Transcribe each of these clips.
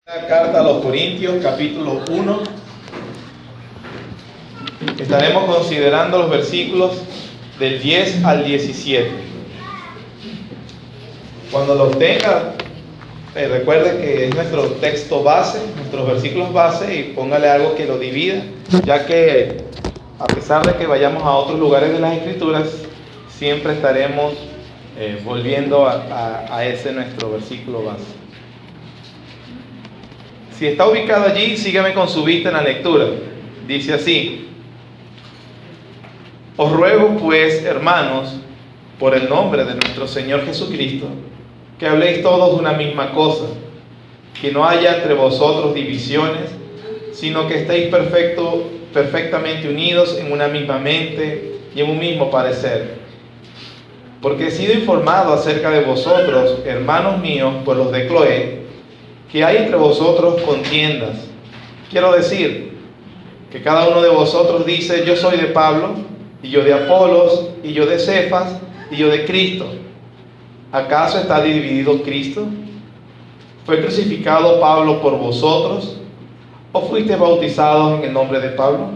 La carta a los Corintios, capítulo 1. Estaremos considerando los versículos del 10 al 17. Cuando los tenga, recuerde que es nuestro texto base, nuestros versículos base, y póngale algo que lo divida, ya que a pesar de que vayamos a otros lugares de las Escrituras, siempre estaremos volviendo a ese nuestro versículo base. Si está ubicado allí, sígueme con su vista en la lectura. Dice así: os ruego pues, hermanos, por el nombre de nuestro Señor Jesucristo, que habléis todos una misma cosa, que no haya entre vosotros divisiones, sino que estéis perfectamente unidos en una misma mente y en un mismo parecer. Porque he sido informado acerca de vosotros, hermanos míos, por los de Cloé, que hay entre vosotros contiendas. Quiero decir que cada uno de vosotros dice: yo soy de Pablo, y yo de Apolos, y yo de Cefas, y yo de Cristo. ¿Acaso está dividido Cristo? ¿Fue crucificado Pablo por vosotros? ¿O fuisteis bautizados en el nombre de Pablo?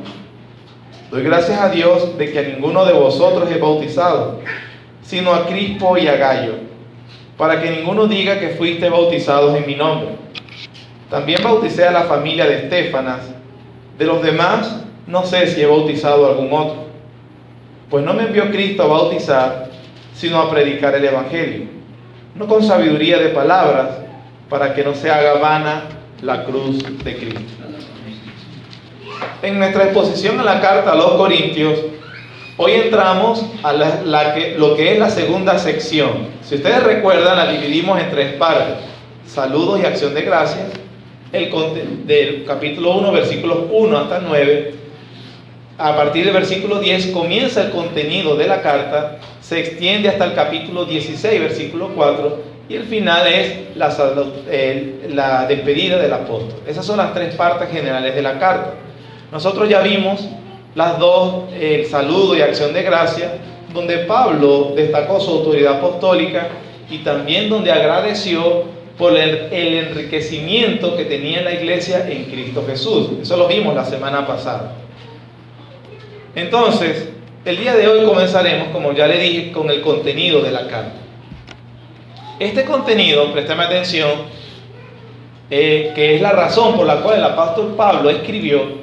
Doy gracias a Dios de que a ninguno de vosotros he bautizado, sino a Crispo y a Gallo, para que ninguno diga que fuiste bautizados en mi nombre. También bauticé a la familia de Estéfanas. De los demás, no sé si he bautizado a algún otro. Pues no me envió Cristo a bautizar, sino a predicar el Evangelio, no con sabiduría de palabras, para que no se haga vana la cruz de Cristo. En nuestra exposición a la carta a los Corintios, hoy entramos a lo que es la segunda sección. Si ustedes recuerdan, la dividimos en tres partes: saludos y acción de gracias. Del capítulo 1, versículos 1 hasta 9. A partir del versículo 10 comienza el contenido de la carta, se extiende hasta el capítulo 16, versículo 4, y el final es la despedida del apóstol. Esas son las tres partes generales de la carta. Nosotros ya vimos las dos, el saludo y acción de gracia, donde Pablo destacó su autoridad apostólica y también donde agradeció por el enriquecimiento que tenía la iglesia en Cristo Jesús. Eso lo vimos la semana pasada. Entonces, el día de hoy comenzaremos, como ya le dije, con el contenido de la carta. Este contenido, préstame atención, que es la razón por la cual el apóstol Pablo escribió,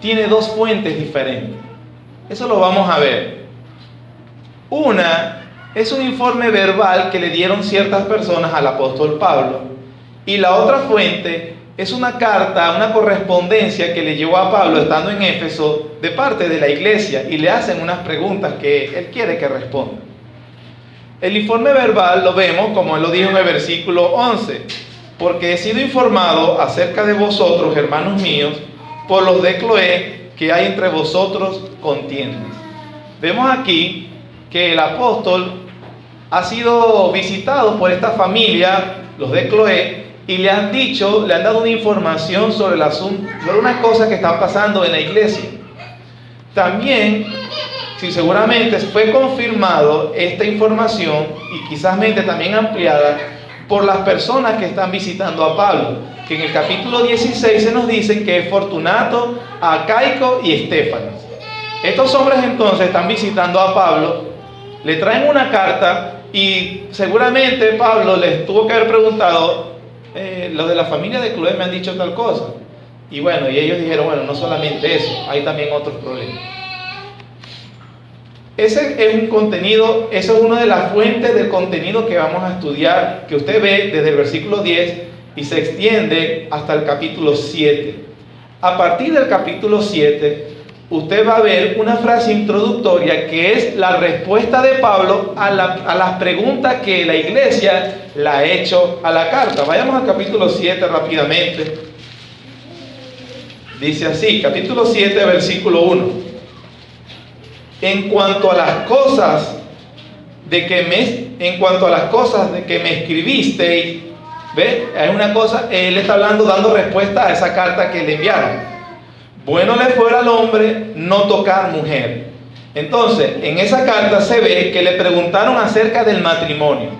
tiene dos fuentes diferentes. Eso lo vamos a ver. Una es un informe verbal que le dieron ciertas personas al apóstol Pablo, y la otra fuente es una carta, una correspondencia que le llegó a Pablo estando en Éfeso de parte de la iglesia, y le hacen unas preguntas que él quiere que responda. El informe verbal lo vemos como él lo dijo en el versículo 11: porque he sido informado acerca de vosotros, hermanos míos, por los de Cloé, que hay entre vosotros contiendas. Vemos aquí que el apóstol ha sido visitado por esta familia, los de Cloé, y le han dado una información sobre el asunto, sobre una cosa que está pasando en la iglesia. También, seguramente fue confirmado esta información, y quizás también ampliada, por las personas que están visitando a Pablo, que en el capítulo 16 se nos dice que es Fortunato, Acaico y Estéfanas. Estos hombres entonces están visitando a Pablo, le traen una carta, y seguramente Pablo les tuvo que haber preguntado: los de la familia de Cloé me han dicho tal cosa. Y ellos dijeron: bueno, no solamente eso, hay también otros problemas. Ese es un contenido, esa es una de las fuentes del contenido que vamos a estudiar, que usted ve desde el versículo 10 y se extiende hasta el capítulo 7. A partir del capítulo 7, usted va a ver una frase introductoria que es la respuesta de Pablo a las preguntas que la iglesia le ha hecho a la carta. Vayamos al capítulo 7 rápidamente. Dice así, capítulo 7, versículo 1. En cuanto a las cosas de que me escribisteis, ¿ve? Es una cosa, él está hablando, dando respuesta a esa carta que le enviaron. Bueno le fuera al hombre no tocar mujer. Entonces, en esa carta se ve que le preguntaron acerca del matrimonio.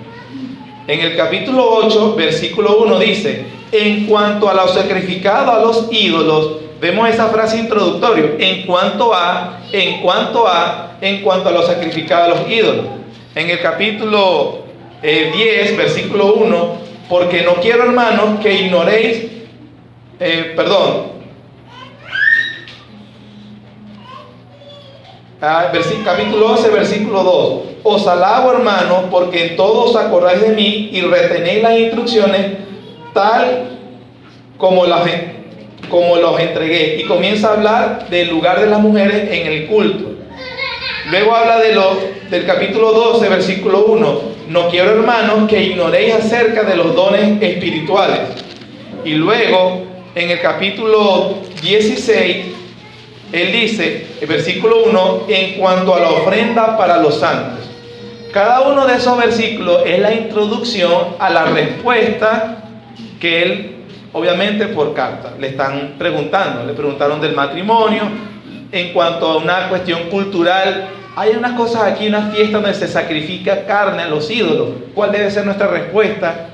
En el capítulo 8, versículo 1 dice: En cuanto a lo sacrificado a los ídolos, vemos esa frase introductoria, en cuanto a lo sacrificado a los ídolos. En el capítulo 10, versículo 1, porque no quiero, hermanos, que ignoréis, capítulo 11, versículo 2. Os alabo, hermanos, porque en todo os acordáis de mí y retenéis las instrucciones tal como los entregué. Y comienza a hablar del lugar de las mujeres en el culto. Luego habla del capítulo 12, versículo 1. No quiero, hermanos, que ignoréis acerca de los dones espirituales. Y luego, en el capítulo 16, él dice, el versículo 1, en cuanto a la ofrenda para los santos. Cada uno de esos versículos es la introducción a la respuesta que él, obviamente por carta, le están preguntando. Le preguntaron del matrimonio, en cuanto a una cuestión cultural. Hay unas cosas aquí, una fiesta donde se sacrifica carne a los ídolos. ¿Cuál debe ser nuestra respuesta?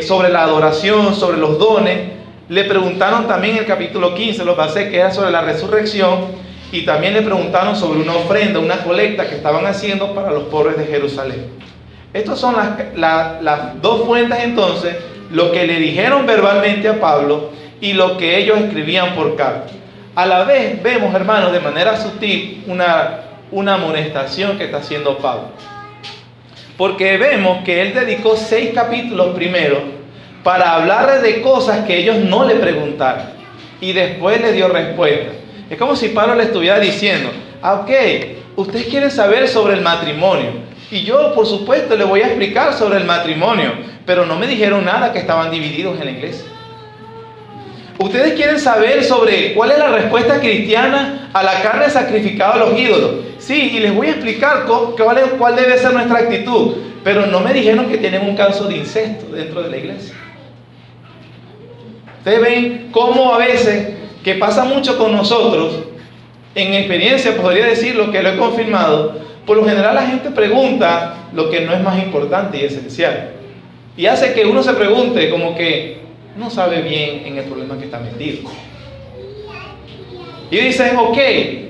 Sobre la adoración, sobre los dones. Le preguntaron también en el capítulo 15, los basé, que era sobre la resurrección. Y también le preguntaron sobre una ofrenda, una colecta que estaban haciendo para los pobres de Jerusalén. Estas son las dos fuentes entonces, lo que le dijeron verbalmente a Pablo y lo que ellos escribían por carta. A la vez vemos, hermanos, de manera sutil una amonestación que está haciendo Pablo. Porque vemos que él dedicó 6 capítulos primero para hablarles de cosas que ellos no le preguntaron. Y después le dio respuesta. Es como si Pablo le estuviera diciendo, ok, ustedes quieren saber sobre el matrimonio. Y yo, por supuesto, le voy a explicar sobre el matrimonio. Pero no me dijeron nada que estaban divididos en la iglesia. Ustedes quieren saber sobre cuál es la respuesta cristiana a la carne sacrificada a los ídolos. Sí, y les voy a explicar cuál debe ser nuestra actitud. Pero no me dijeron que tienen un caso de incesto dentro de la iglesia. Ustedes ven cómo a veces, que pasa mucho con nosotros, en experiencia podría decir lo que lo he confirmado, por lo general la gente pregunta lo que no es más importante y esencial. Y hace que uno se pregunte como que no sabe bien en el problema que está metido. Y dicen, ok,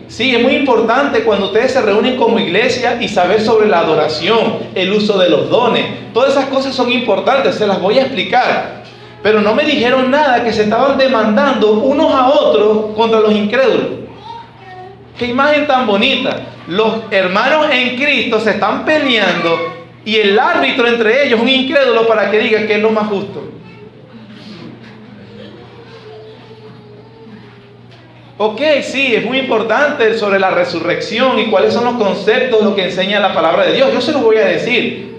sí, es muy importante cuando ustedes se reúnen como iglesia y saber sobre la adoración, el uso de los dones. Todas esas cosas son importantes, se las voy a explicar. Pero no me dijeron nada que se estaban demandando unos a otros contra los incrédulos. Qué imagen tan bonita. Los hermanos en Cristo se están peleando y el árbitro entre ellos, un incrédulo, para que diga que es lo más justo. Ok, sí, es muy importante sobre la resurrección y cuáles son los conceptos, lo que enseña la palabra de Dios. Yo se los voy a decir.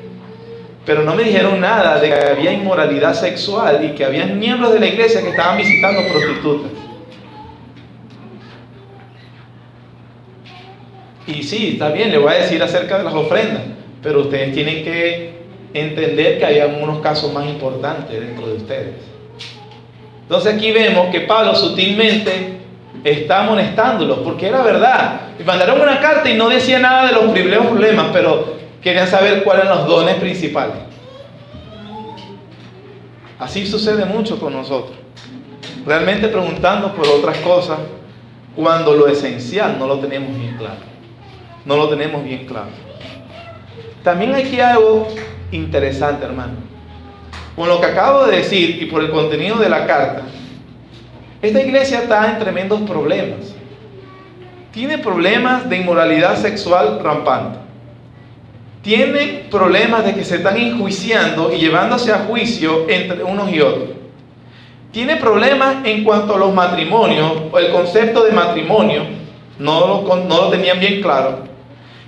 Pero no me dijeron nada de que había inmoralidad sexual y que había miembros de la iglesia que estaban visitando prostitutas. Y sí, está bien, le voy a decir acerca de las ofrendas, pero ustedes tienen que entender que hay unos casos más importantes dentro de ustedes. Entonces aquí vemos que Pablo sutilmente está amonestándolos, porque era verdad. Mandaron una carta y no decía nada de los problemas, pero querían saber cuáles eran los dones principales. Así sucede mucho con nosotros. Realmente preguntando por otras cosas cuando lo esencial no lo tenemos bien claro. No lo tenemos bien claro. También hay aquí algo interesante, hermano. Con lo que acabo de decir y por el contenido de la carta, esta iglesia está en tremendos problemas. Tiene problemas de inmoralidad sexual rampante. Tienen problemas de que se están enjuiciando y llevándose a juicio entre unos y otros. Tiene problemas en cuanto a los matrimonios, o el concepto de matrimonio, no lo tenían bien claro.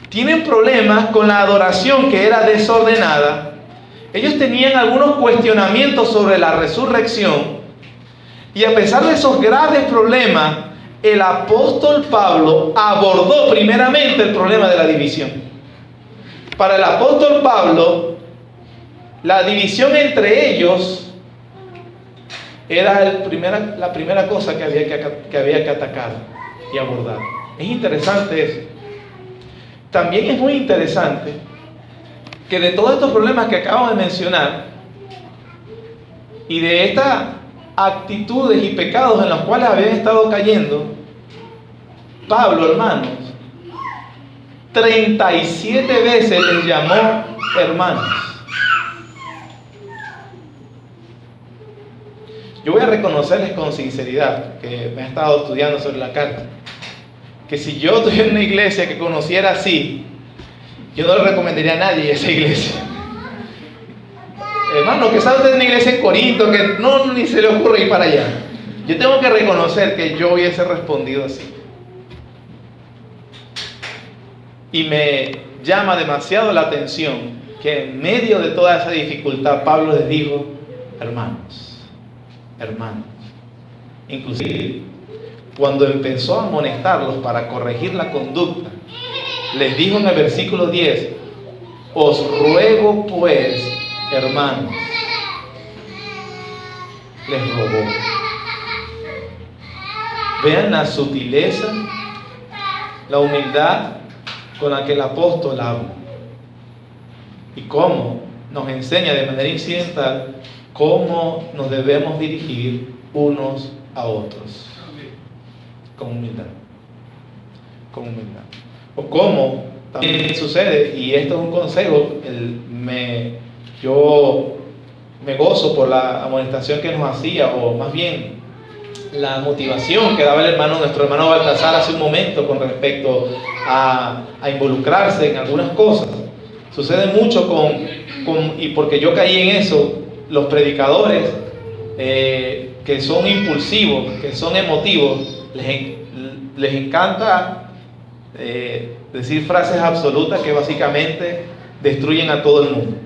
Tienen problemas con la adoración que era desordenada. Ellos tenían algunos cuestionamientos sobre la resurrección. Y a pesar de esos graves problemas, el apóstol Pablo abordó primeramente el problema de la división. Para el apóstol Pablo, la división entre ellos era la primera cosa que había que atacar y abordar. Es interesante eso. También es muy interesante que de todos estos problemas que acabo de mencionar, Y de estas actitudes y pecados en los cuales habían estado cayendo, Pablo, hermanos, 37 veces les llamó hermanos. Yo voy a reconocerles con sinceridad, que me he estado estudiando sobre la carta, que si yo estuviera en una iglesia que conociera así, yo no le recomendaría a nadie esa iglesia. Hermano, que sabe usted de una iglesia en Corinto, que no ni se le ocurre ir para allá. Yo tengo que reconocer que yo hubiese respondido así. Y me llama demasiado la atención que en medio de toda esa dificultad Pablo les dijo, hermanos, hermanos. Inclusive, cuando empezó a amonestarlos para corregir la conducta, les dijo en el versículo 10, os ruego pues, hermanos, les rogó. Vean la sutileza, la humildad con la que el apóstol habla y cómo nos enseña de manera incidental cómo nos debemos dirigir unos a otros con humildad, o cómo también sucede, y esto es un consejo, yo me gozo por la amonestación que nos hacía, o más bien la motivación que daba nuestro hermano Baltasar hace un momento con respecto a involucrarse en algunas cosas. Sucede mucho y porque yo caí en eso, los predicadores que son impulsivos, que son emotivos, les encanta decir frases absolutas que básicamente destruyen a todo el mundo.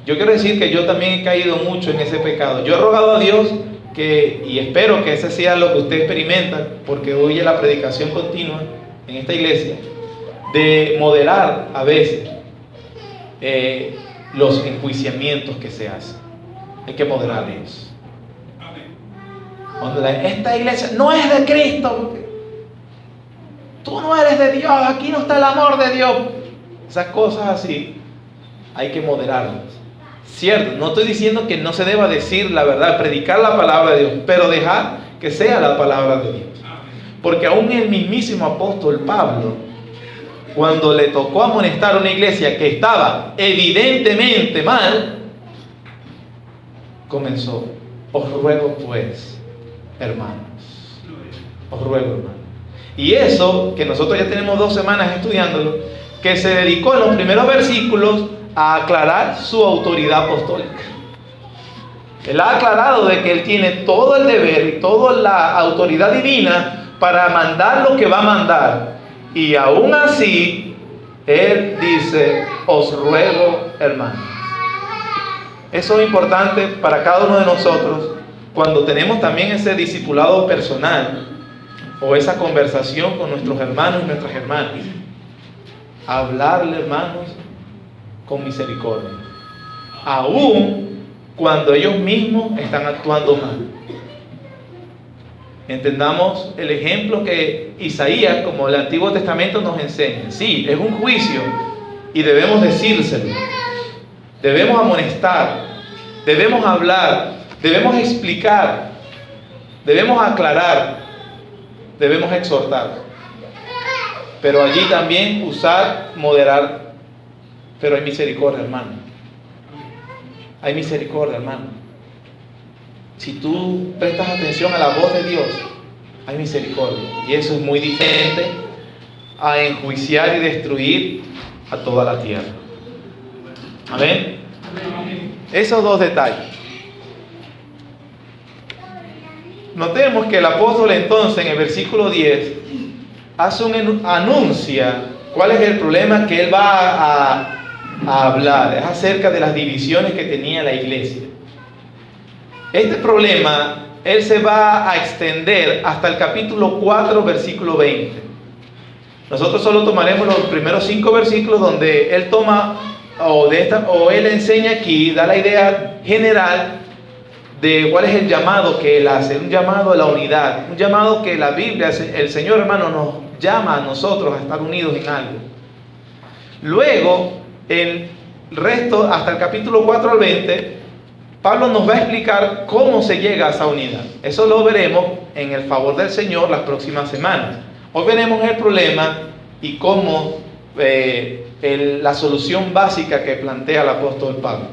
Yo quiero decir que yo también he caído mucho en ese pecado. Yo he rogado a Dios y espero que ese sea lo que usted experimenta, porque oye la predicación continua en esta iglesia, de moderar a veces los enjuiciamientos que se hacen. Hay que moderarlos. Esta iglesia no es de Cristo, tú no eres de Dios, aquí no está el amor de Dios. Esas cosas así hay que moderarlas. Cierto, no estoy diciendo que no se deba decir la verdad, predicar la palabra de Dios, pero dejar que sea la palabra de Dios. Porque aún el mismísimo apóstol Pablo, cuando le tocó amonestar a una iglesia que estaba evidentemente mal, comenzó, os ruego pues, hermanos, os ruego hermanos. Y eso, que nosotros ya tenemos 2 semanas estudiándolo, que se dedicó en los primeros versículos a aclarar su autoridad apostólica. Él ha aclarado de que él tiene todo el deber y toda la autoridad divina para mandar lo que va a mandar. Y aún así, él dice, os ruego, hermanos. Eso es importante para cada uno de nosotros cuando tenemos también ese discipulado personal o esa conversación con nuestros hermanos y nuestras hermanas. Hablarle, hermanos, con misericordia, aún cuando ellos mismos están actuando mal. Entendamos el ejemplo que Isaías, como el Antiguo Testamento, nos enseña. Sí, es un juicio y debemos decírselo, debemos amonestar, debemos hablar, debemos explicar, debemos aclarar, debemos exhortar, pero allí también usar, moderar. Pero hay misericordia, hermano. Hay misericordia, hermano. Si tú prestas atención a la voz de Dios, hay misericordia. Y eso es muy diferente a enjuiciar y destruir a toda la tierra. Amén. Esos 2 detalles. Notemos que el apóstol entonces en el versículo 10 anuncia cuál es el problema que él va a hablar. Es acerca de las divisiones que tenía la iglesia. Este problema él se va a extender hasta el capítulo 4, versículo 20. Nosotros solo tomaremos los primeros 5 versículos donde él toma o él enseña aquí, da la idea general de cuál es el llamado que él hace, un llamado a la unidad, un llamado que la Biblia, el Señor, hermano, nos llama a nosotros a estar unidos en algo. Luego, el resto, hasta el capítulo 4 al 20, Pablo nos va a explicar cómo se llega a esa unidad. Eso lo veremos en el favor del Señor las próximas semanas. Hoy veremos el problema y cómo la solución básica que plantea el apóstol Pablo.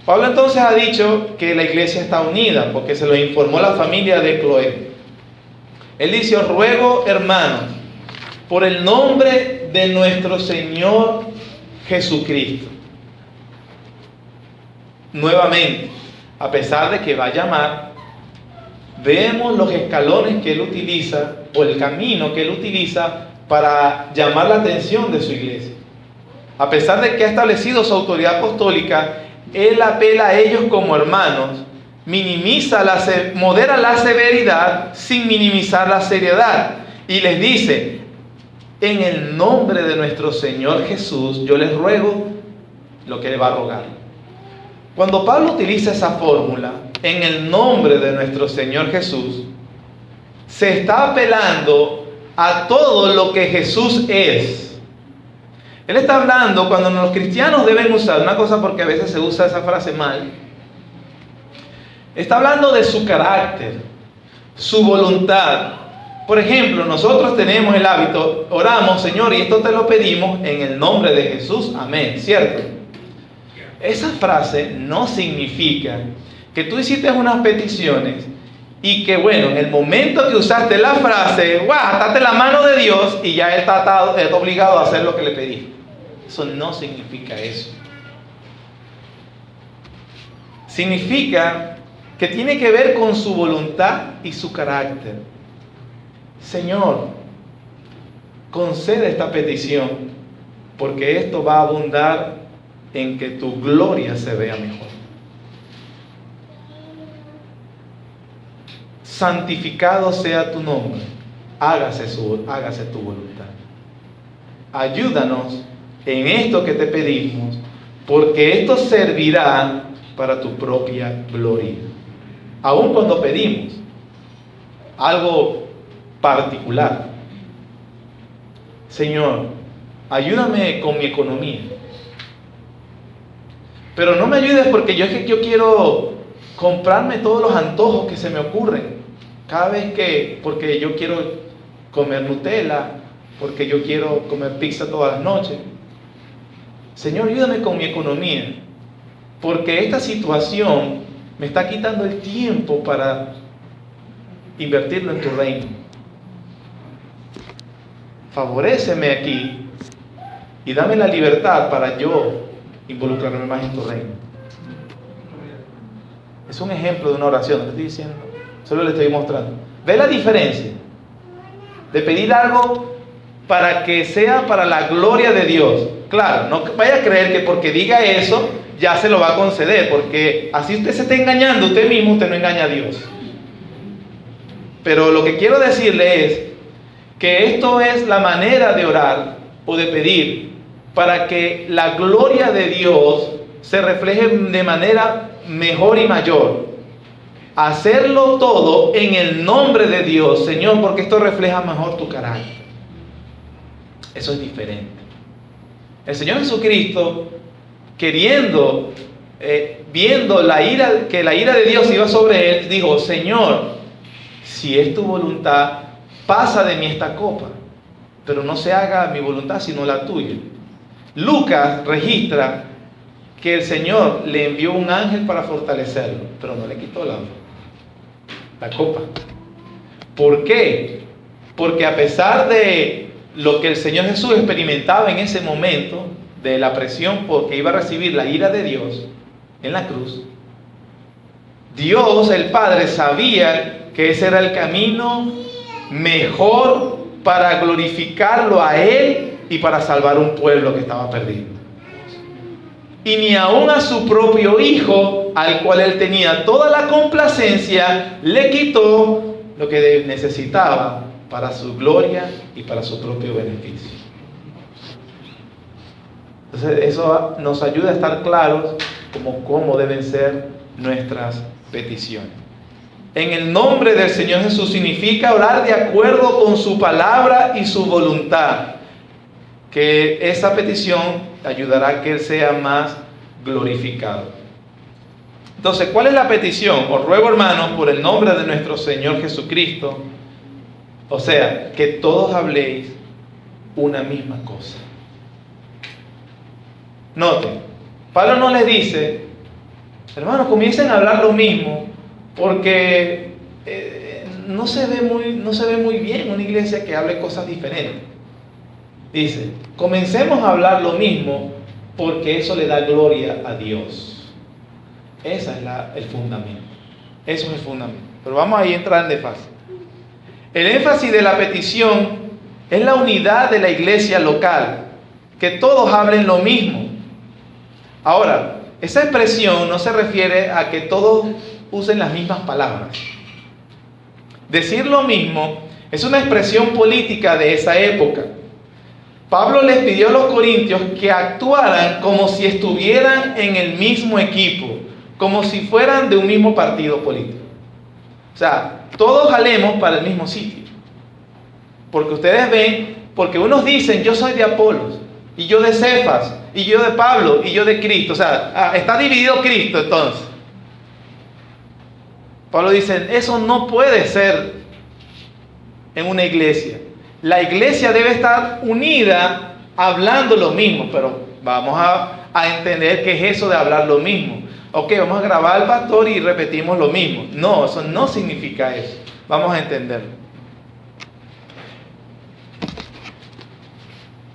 Pablo entonces ha dicho que la iglesia está unida porque se lo informó la familia de Cloé. Él dice: os ruego, hermanos, por el nombre de nuestro Señor Jesucristo. Nuevamente, a pesar de que va a llamar, vemos los escalones que él utiliza, o el camino que él utiliza para llamar la atención de su iglesia. A pesar de que ha establecido su autoridad apostólica, él apela a ellos como hermanos, modera la severidad sin minimizar la seriedad, y les dice: en el nombre de nuestro Señor Jesús, yo les ruego lo que él va a rogar. Cuando Pablo utiliza esa fórmula, en el nombre de nuestro Señor Jesús, se está apelando a todo lo que Jesús es. Él está hablando, cuando los cristianos deben usar una cosa, porque a veces se usa esa frase mal, está hablando de su carácter, su voluntad. Por ejemplo, nosotros tenemos el hábito, oramos: Señor, y esto te lo pedimos en el nombre de Jesús, amén, ¿cierto? Esa frase no significa que tú hiciste unas peticiones y que, bueno, en el momento que usaste la frase, ataste la mano de Dios y ya él está obligado a hacer lo que le pedí. Eso no significa eso. Significa que tiene que ver con su voluntad y su carácter. Señor, concede esta petición, porque esto va a abundar en que tu gloria se vea mejor. Santificado sea tu nombre, hágase tu voluntad. Ayúdanos en esto que te pedimos, porque esto servirá para tu propia gloria. Aun cuando pedimos algo particular: Señor, ayúdame con mi economía. Pero no me ayudes porque yo quiero comprarme todos los antojos que se me ocurren. Porque yo quiero comer Nutella, porque yo quiero comer pizza todas las noches. Señor, ayúdame con mi economía, porque esta situación me está quitando el tiempo para invertirlo en tu reino. Favoréceme aquí y dame la libertad para yo involucrarme más en tu reino. Es un ejemplo de una oración, le estoy diciendo, solo le estoy mostrando. ¿Ve la diferencia de pedir algo para que sea para la gloria de Dios? Claro, no vaya a creer que porque diga eso ya se lo va a conceder, porque así usted se está engañando usted mismo, usted no engaña a Dios. Pero lo que quiero decirle es que esto es la manera de orar o de pedir para que la gloria de Dios se refleje de manera mejor y mayor. Hacerlo todo en el nombre de Dios, Señor, porque esto refleja mejor tu carácter. Eso es diferente. El Señor Jesucristo, viendo que la ira de Dios iba sobre él, dijo: Señor, si es tu voluntad, pasa de mí esta copa, pero no se haga mi voluntad sino la tuya. Lucas registra que el Señor le envió un ángel para fortalecerlo, pero no le quitó la copa. ¿Por qué? Porque a pesar de lo que el Señor Jesús experimentaba en ese momento, de la presión porque iba a recibir la ira de Dios en la cruz, Dios, el Padre, sabía que ese era el camino mejor para glorificarlo a Él y para salvar un pueblo que estaba perdido. Y ni aun a su propio Hijo, al cual Él tenía toda la complacencia, le quitó lo que necesitaba para su gloria y para su propio beneficio. Entonces eso nos ayuda a estar claros cómo deben ser nuestras peticiones. En el nombre del Señor Jesús significa orar de acuerdo con su palabra y su voluntad, que esa petición ayudará a que Él sea más glorificado. Entonces, ¿cuál es la petición? Os ruego, hermanos, por el nombre de nuestro Señor Jesucristo, o sea, que todos habléis una misma cosa. Noten, Pablo no les dice, hermanos, comiencen a hablar lo mismo, porque no se ve muy bien una iglesia que hable cosas diferentes. Dice, comencemos a hablar lo mismo, porque eso le da gloria a Dios. Ese es el fundamento. Eso es el fundamento. Pero vamos a entrar en desfase. El énfasis de la petición es la unidad de la iglesia local, que todos hablen lo mismo. Ahora, esa expresión no se refiere a que todos usen las mismas palabras. Decir lo mismo es una expresión política de esa época. Pablo les pidió a los corintios que actuaran como si estuvieran en el mismo equipo, como si fueran de un mismo partido político. O sea, todos jalemos para el mismo sitio. Porque ustedes ven, porque unos dicen, yo soy de Apolos, y yo de Cefas, y yo de Pablo, y yo de Cristo. O sea, está dividido Cristo entonces. Pablo dice, eso no puede ser en una iglesia. La iglesia debe estar unida hablando lo mismo, pero vamos a entender qué es eso de hablar lo mismo. Ok, vamos a grabar al pastor y repetimos lo mismo. No, eso no significa eso. Vamos a entenderlo.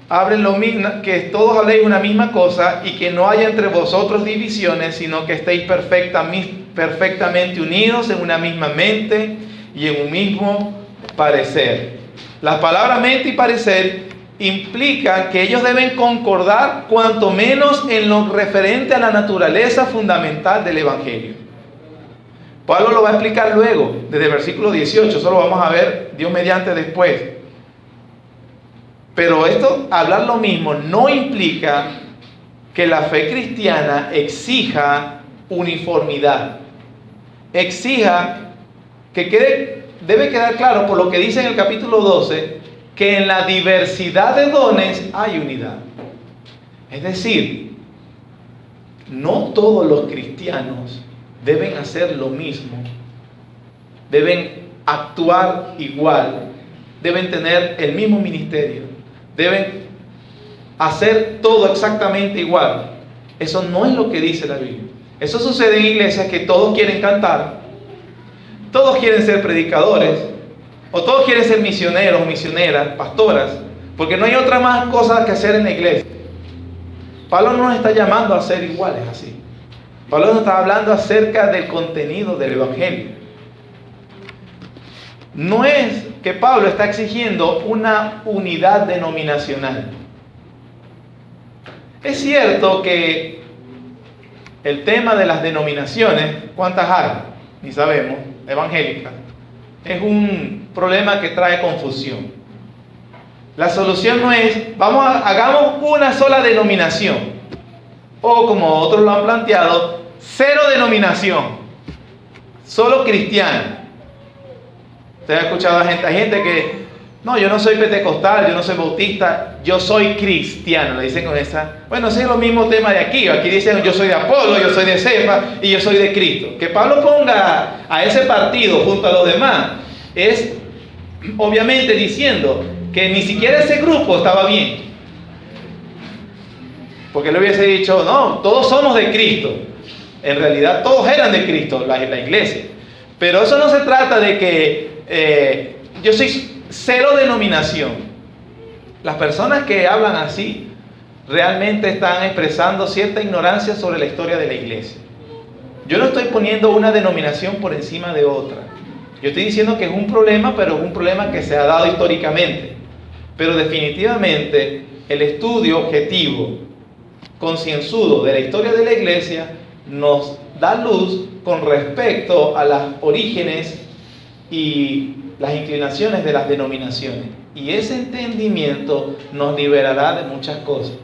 Hablen lo mismo, que todos habléis una misma cosa y que no haya entre vosotros divisiones, sino que estéis perfectamente unidos en una misma mente y en un mismo parecer. Las palabras mente y parecer implican que ellos deben concordar cuanto menos en lo referente a la naturaleza fundamental del Evangelio. Pablo lo va a explicar luego, desde el versículo 18, eso lo vamos a ver Dios mediante después. Pero esto, hablar lo mismo, no implica que la fe cristiana exija uniformidad. Exija que debe quedar claro por lo que dice en el capítulo 12, que en la diversidad de dones hay unidad. Es decir, no todos los cristianos deben hacer lo mismo, deben actuar igual, deben tener el mismo ministerio, deben hacer todo exactamente igual. Eso no es lo que dice la Biblia. Eso sucede en iglesias que todos quieren cantar, todos quieren ser predicadores, o todos quieren ser misioneros, misioneras, pastoras, porque no hay otra más cosa que hacer en la iglesia. Pablo no nos está llamando a ser iguales así. Pablo nos está hablando acerca del contenido del Evangelio. No es que Pablo está exigiendo una unidad denominacional. Es cierto que el tema de las denominaciones, ¿cuántas hay? Ni sabemos, evangélicas. Es un problema que trae confusión. La solución no es, hagamos una sola denominación. O como otros lo han planteado, cero denominación. Solo cristiano. Usted ha escuchado a gente que, no, yo no soy pentecostal, yo no soy bautista, yo soy cristiano. Le dicen con esa, bueno, ese es lo mismo tema de aquí. Aquí dicen, yo soy de Apolo, yo soy de Cefas y yo soy de Cristo. Que Pablo ponga a ese partido junto a los demás es obviamente diciendo que ni siquiera ese grupo estaba bien. Porque él hubiese dicho, no, todos somos de Cristo. En realidad todos eran de Cristo, la iglesia. Pero eso no se trata de que yo soy cero denominación. Las personas que hablan así realmente están expresando cierta ignorancia sobre la historia de la iglesia. Yo no estoy poniendo una denominación por encima de otra. Yo estoy diciendo que es un problema, pero es un problema que se ha dado históricamente. Pero definitivamente el estudio objetivo, concienzudo de la historia de la iglesia nos da luz con respecto a los orígenes y las inclinaciones de las denominaciones. Y ese entendimiento nos liberará de muchas cosas.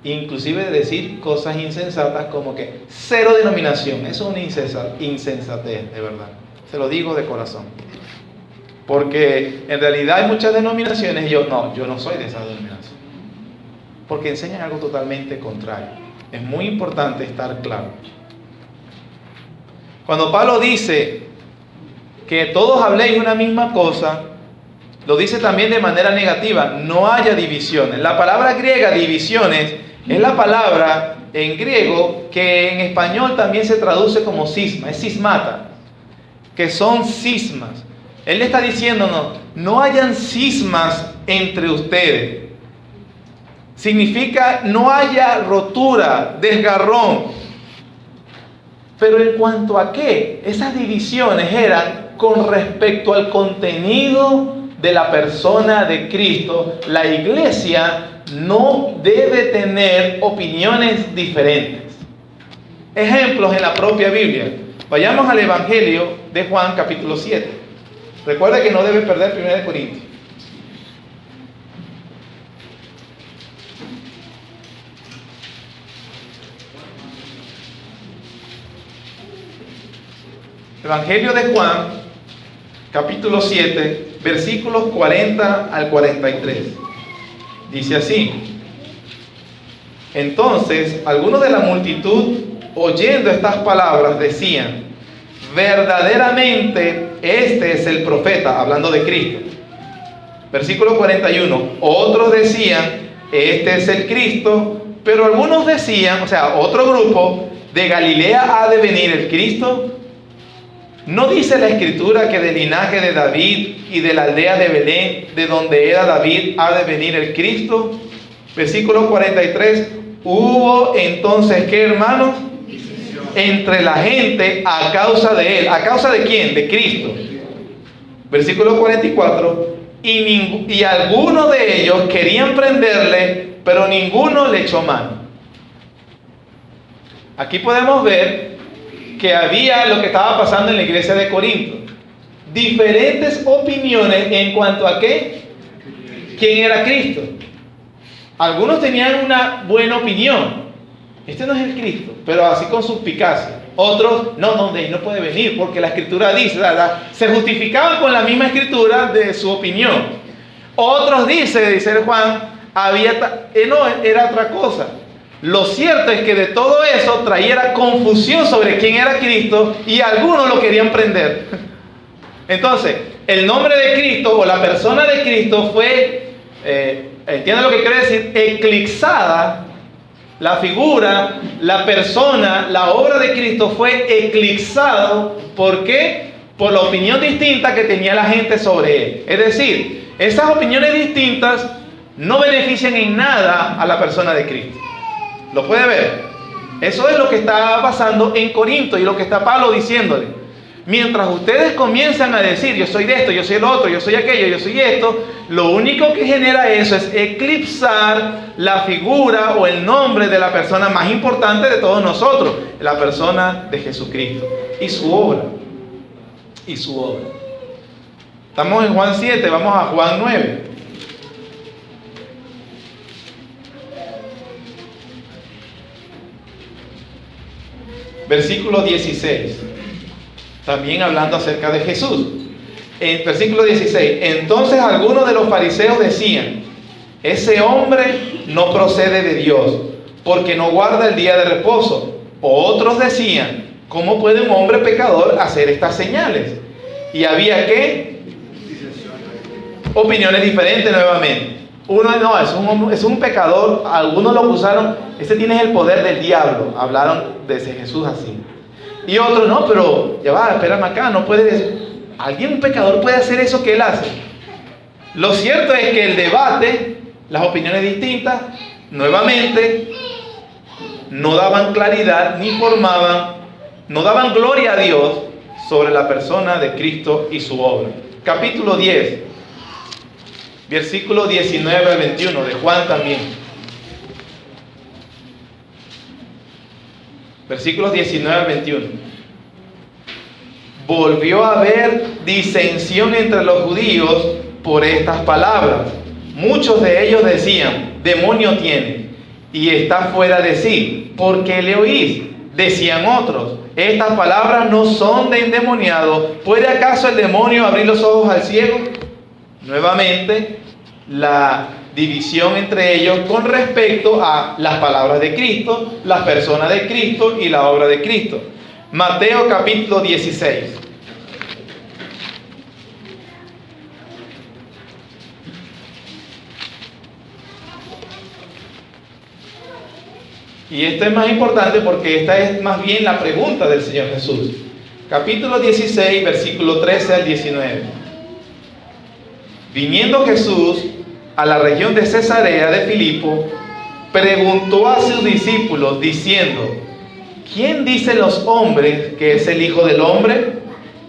Inclusive de decir cosas insensatas como que cero denominación. Eso es una insensatez, de verdad. Se lo digo de corazón. Porque en realidad hay muchas denominaciones y yo no soy de esa denominación. Porque enseñan algo totalmente contrario. Es muy importante estar claro. Cuando Pablo dice que todos habléis una misma cosa, lo dice también de manera negativa, no haya divisiones. La palabra griega divisiones es la palabra en griego que en español también se traduce como cisma, es cismata, que son cismas. Él está diciéndonos, no hayan cismas entre ustedes. Significa no haya rotura, desgarrón. Pero en cuanto a qué, esas divisiones eran con respecto al contenido de la persona de Cristo. La iglesia no debe tener opiniones diferentes. Ejemplos en la propia Biblia. Vayamos al Evangelio de Juan capítulo 7. Recuerda que no debe perder 1 Corintios. Evangelio de Juan, capítulo 7, versículos 40 al 43. Dice así: entonces, algunos de la multitud, oyendo estas palabras, decían: verdaderamente este es el profeta, hablando de Cristo. Versículo 41. Otros decían: este es el Cristo. Pero algunos decían, o sea, otro grupo, ¿de Galilea ha de venir el Cristo? ¿No dice la Escritura que del linaje de David y de la aldea de Belén, de donde era David, ha de venir el Cristo? Versículo 43. Hubo entonces, ¿qué, hermanos? Entre la gente a causa de él. ¿A causa de quién? De Cristo. Versículo 44. Y algunos de ellos querían prenderle, pero ninguno le echó mano. Aquí podemos ver que había lo que estaba pasando en la iglesia de Corinto. Diferentes opiniones en cuanto a qué, quién era Cristo. Algunos tenían una buena opinión. Este no es el Cristo, pero así con suspicacia. Otros, no puede venir porque la Escritura dice, ¿verdad? Se justificaban con la misma Escritura de su opinión. Otros dice Juan, era otra cosa. Lo cierto es que de todo eso traía confusión sobre quién era Cristo y algunos lo querían prender. Entonces, el nombre de Cristo o la persona de Cristo fue, ¿entienden lo que quiere decir? Eclipsada. La figura, la persona, la obra de Cristo fue eclipsado. ¿Por qué? Por la opinión distinta que tenía la gente sobre él. Es decir, esas opiniones distintas no benefician en nada a la persona de Cristo. ¿Lo puede ver? Eso es lo que está pasando en Corinto y lo que está Pablo diciéndole. Mientras ustedes comienzan a decir, yo soy de esto, yo soy el otro, yo soy aquello, yo soy esto, lo único que genera eso es eclipsar la figura o el nombre de la persona más importante de todos nosotros, la persona de Jesucristo y su obra. Y su obra. Estamos en Juan 7, vamos a Juan 9. Versículo 16. También hablando acerca de Jesús. En versículo 16. Entonces algunos de los fariseos decían: ese hombre no procede de Dios, porque no guarda el día de reposo. Otros decían: ¿cómo puede un hombre pecador hacer estas señales? Y había ¿qué? Opiniones diferentes nuevamente. Uno no, es un pecador. Algunos lo acusaron: ese tiene el poder del diablo. Hablaron de ese Jesús así. Y otros, no, pero ya va, espérame acá, no puede. ¿Alguien, un pecador, puede hacer eso que él hace? Lo cierto es que el debate, las opiniones distintas, nuevamente, no daban claridad ni formaban, no daban gloria a Dios sobre la persona de Cristo y su obra. Capítulo 10. Versículo 19 al 21 de Juan también. Versículos 19 al 21. Volvió a haber disensión entre los judíos por estas palabras. Muchos de ellos decían: demonio tiene y está fuera de sí. ¿Por qué le oís? Decían otros: estas palabras no son de endemoniado. ¿Puede acaso el demonio abrir los ojos al ciego? Nuevamente, la división entre ellos con respecto a las palabras de Cristo, las personas de Cristo y la obra de Cristo. Mateo capítulo 16. Y esto es más importante porque esta es más bien la pregunta del Señor Jesús. Capítulo 16, versículo 13 al 19. Viniendo Jesús a la región de Cesarea de Filipo, preguntó a sus discípulos diciendo: ¿quién dicen los hombres que es el Hijo del Hombre?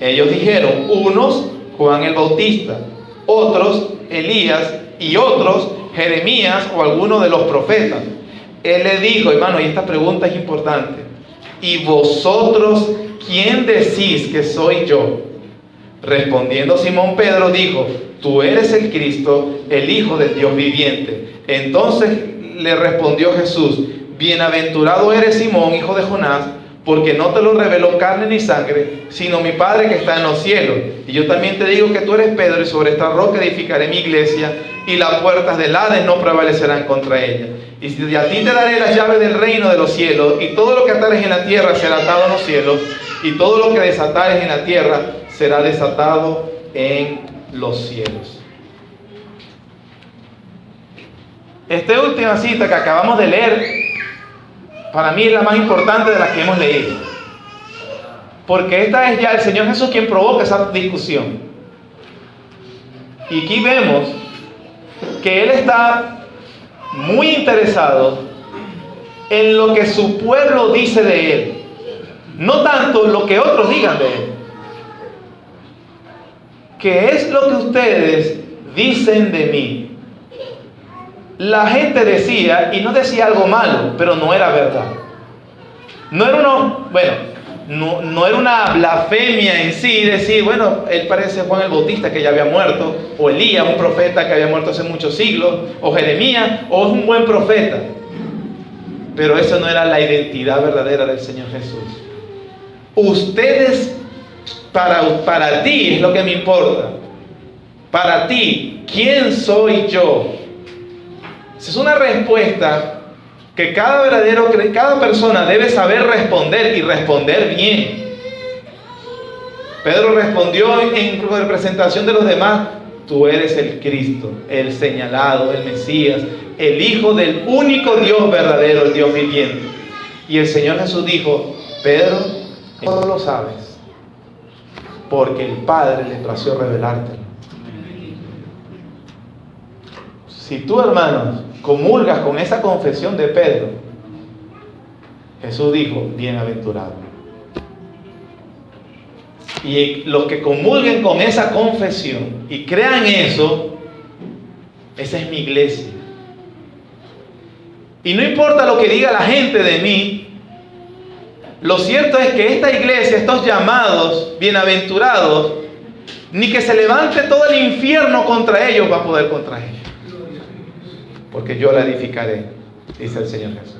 Ellos dijeron: unos, Juan el Bautista; otros, Elías; y otros, Jeremías o alguno de los profetas. Él le dijo, hermano, y esta pregunta es importante: ¿y vosotros quién decís que soy yo? Respondiendo Simón Pedro dijo: tú eres el Cristo, el Hijo del Dios viviente. Entonces le respondió Jesús: bienaventurado eres Simón, hijo de Jonás, porque no te lo reveló carne ni sangre, sino mi Padre que está en los cielos. Y yo también te digo que tú eres Pedro, y sobre esta roca edificaré mi iglesia, y las puertas del Hades no prevalecerán contra ella. Y a ti te daré las llaves del reino de los cielos, y todo lo que atares en la tierra será atado en los cielos, y todo lo que desatares en la tierra será desatado en los cielos. Esta última cita que acabamos de leer, para mí es la más importante de las que hemos leído, porque esta es ya el Señor Jesús quien provoca esa discusión. Y aquí vemos que Él está muy interesado en lo que su pueblo dice de Él, no tanto lo que otros digan de Él. ¿Qué es lo que ustedes dicen de mí? La gente decía, y no decía algo malo, pero no era verdad. No era una blasfemia en sí decir, bueno, él parece Juan el Bautista que ya había muerto, o Elías, un profeta que había muerto hace muchos siglos, o Jeremías, o es un buen profeta. Pero eso no era la identidad verdadera del Señor Jesús. Ustedes, para ti es lo que me importa. Para ti, ¿quién soy yo? Esa es una respuesta que cada persona debe saber responder, y responder bien. Pedro respondió en representación de los demás: tú eres el Cristo, el señalado, el Mesías, el Hijo del único Dios verdadero, el Dios viviente. Y el Señor Jesús dijo: Pedro, no lo sabes, porque el Padre le plació revelártelo. Si tú, hermanos, comulgas con esa confesión de Pedro, Jesús dijo: bienaventurado. Y los que comulguen con esa confesión y crean eso, esa es mi iglesia. Y no importa lo que diga la gente de mí, lo cierto es que esta iglesia, estos llamados bienaventurados, ni que se levante todo el infierno contra ellos va a poder contra ellos, porque yo la edificaré, dice el Señor Jesús.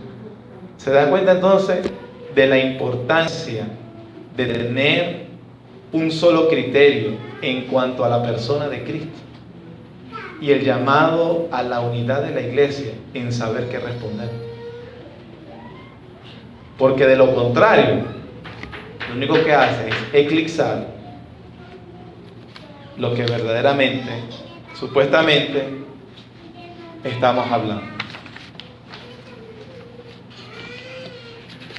¿Se dan cuenta entonces de la importancia de tener un solo criterio en cuanto a la persona de Cristo? Y el llamado a la unidad de la iglesia en saber qué responder. Porque de lo contrario, lo único que hace es eclipsar lo que verdaderamente, supuestamente, estamos hablando.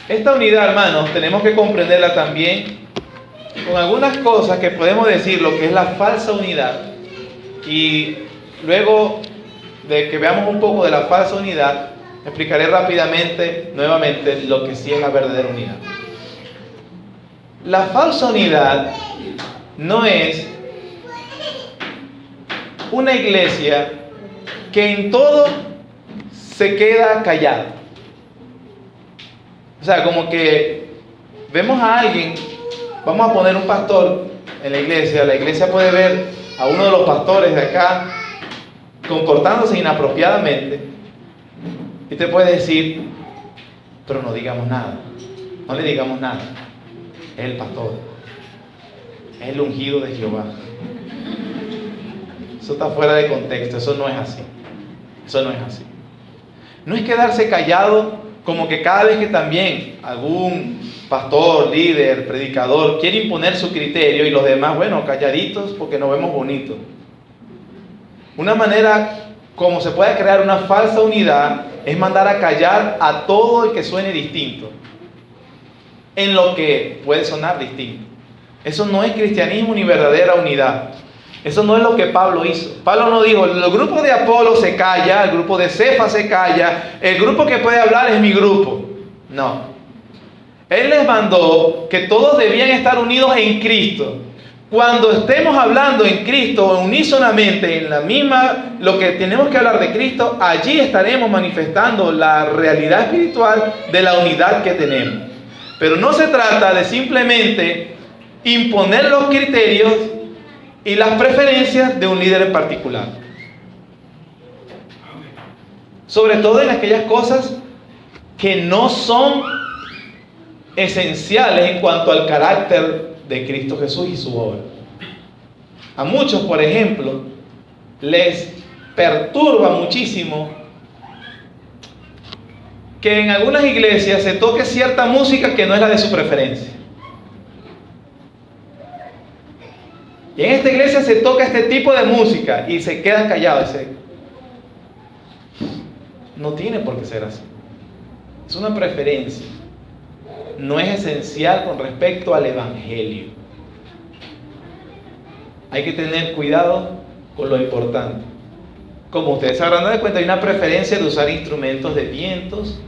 Esta unidad, hermanos, tenemos que comprenderla también con algunas cosas que podemos decir lo que es la falsa unidad, y luego de que veamos un poco de la falsa unidad, explicaré rápidamente, nuevamente, lo que sí es la verdadera unidad. La falsa unidad no es una iglesia que en todo se queda callada. O sea, como que vemos a alguien, vamos a poner un pastor en la iglesia puede ver a uno de los pastores de acá comportándose inapropiadamente, y te puede decir: pero no digamos nada, no le digamos nada, es el pastor, es el ungido de Jehová. Eso está fuera de contexto, eso no es así. Eso no es así. No es quedarse callado como que cada vez que también algún pastor, líder, predicador, quiere imponer su criterio y los demás, bueno, calladitos porque nos vemos bonitos. Una manera como se puede crear una falsa unidad es mandar a callar a todo el que suene distinto, en lo que puede sonar distinto. Eso no es cristianismo ni verdadera unidad. Eso no es lo que Pablo hizo. Pablo no dijo, el grupo de Apolo se calla, el grupo de Cefas se calla, el grupo que puede hablar es mi grupo. No. Él les mandó que todos debían estar unidos en Cristo. Cuando estemos hablando en Cristo unísonamente en la misma, lo que tenemos que hablar de Cristo, allí estaremos manifestando la realidad espiritual de la unidad que tenemos. Pero no se trata de simplemente imponer los criterios y las preferencias de un líder en particular. Sobre todo en aquellas cosas que no son esenciales en cuanto al carácter de Cristo Jesús y su obra. A muchos, por ejemplo, les perturba muchísimo que en algunas iglesias se toque cierta música que no es la de su preferencia. Y en esta iglesia se toca este tipo de música y se quedan callados. No tiene por qué ser así. Es una preferencia. No es esencial con respecto al evangelio. Hay que tener cuidado con lo importante. Como ustedes se habrán dado cuenta, hay una preferencia de usar instrumentos de vientos,